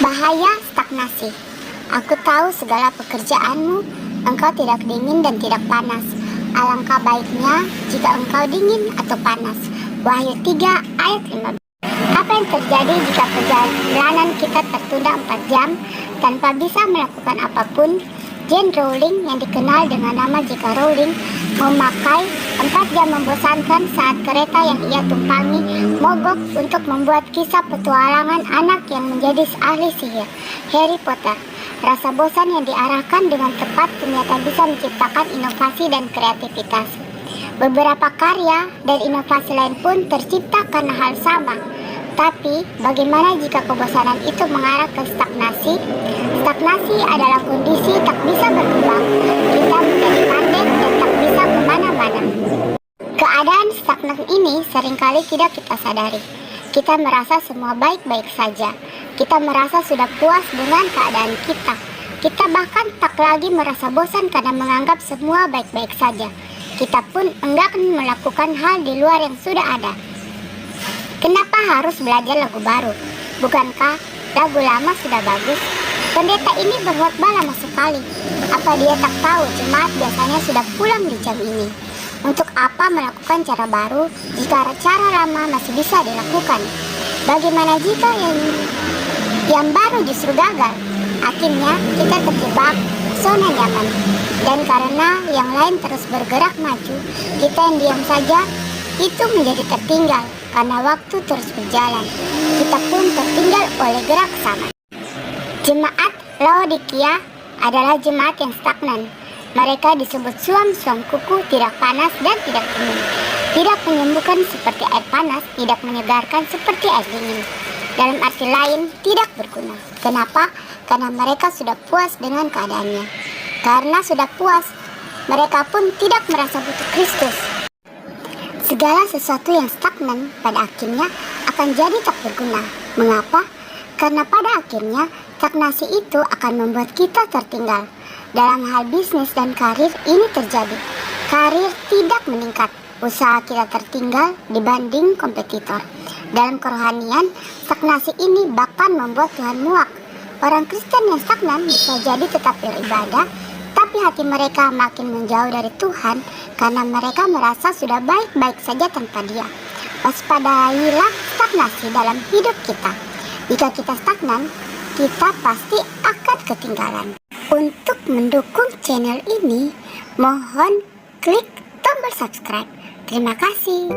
Bahaya stagnasi. Aku tahu segala pekerjaanmu, engkau tidak dingin dan tidak panas. Alangkah baiknya jika engkau dingin atau panas. Wahyu 3 ayat 15. Apa yang terjadi jika perjalanan kita tertunda 4 jam tanpa bisa melakukan apapun? Jane Rowling, yang dikenal dengan nama J.K. Rowling, memakai 4 jam membosankan saat kereta yang ia tumpangi mogok untuk membuat kisah petualangan anak yang menjadi ahli sihir, Harry Potter. Rasa bosan yang diarahkan dengan tepat ternyata bisa menciptakan inovasi dan kreativitas. Beberapa karya dan inovasi lain pun tercipta karena hal sama. Tapi, bagaimana jika kebosanan itu mengarah ke stagnasi? Stagnasi adalah kondisi tak bisa berkembang. Kita menjadi pandai dan tak bisa kemana-mana. Keadaan stagnan ini seringkali tidak kita sadari. Kita merasa semua baik-baik saja. Kita merasa sudah puas dengan keadaan kita. Kita bahkan tak lagi merasa bosan karena menganggap semua baik-baik saja. Kita pun enggan melakukan hal di luar yang sudah ada. Kenapa harus belajar lagu baru? Bukankah lagu lama sudah bagus? Pendeta ini berkhotbah lama sekali. Apa dia tak tahu jemaat biasanya sudah pulang di jam ini? Untuk apa melakukan cara baru jika cara lama masih bisa dilakukan? Bagaimana jika yang baru justru gagal? Akhirnya kita terjebak zona nyaman. Dan karena yang lain terus bergerak maju, kita yang diam saja itu menjadi tertinggal. Karena waktu terus berjalan, kita pun tertinggal oleh gerak sama. Jemaat Laodikia adalah jemaat yang stagnan. Mereka disebut suam-suam kuku, tidak panas dan tidak dingin. Tidak menyembuhkan seperti air panas, tidak menyegarkan seperti air dingin. Dalam arti lain, tidak berguna. Kenapa? Karena mereka sudah puas dengan keadaannya. Karena sudah puas, mereka pun tidak merasa butuh Kristus. Segala sesuatu yang stagnan pada akhirnya akan jadi tak berguna. Mengapa? Karena pada akhirnya stagnasi itu akan membuat kita tertinggal. Dalam hal bisnis dan karir ini terjadi. Karir tidak meningkat, usaha kita tertinggal dibanding kompetitor. Dalam kerohanian, stagnasi ini bahkan membuat Tuhan muak. Orang Kristen yang stagnan bisa jadi tetap beribadah, tapi hati mereka makin menjauh dari Tuhan karena mereka merasa sudah baik-baik saja tanpa Dia. Waspadailah stagnasi dalam hidup kita. Jika kita stagnan, kita pasti akan ketinggalan. Untuk mendukung channel ini, mohon klik tombol subscribe. Terima kasih.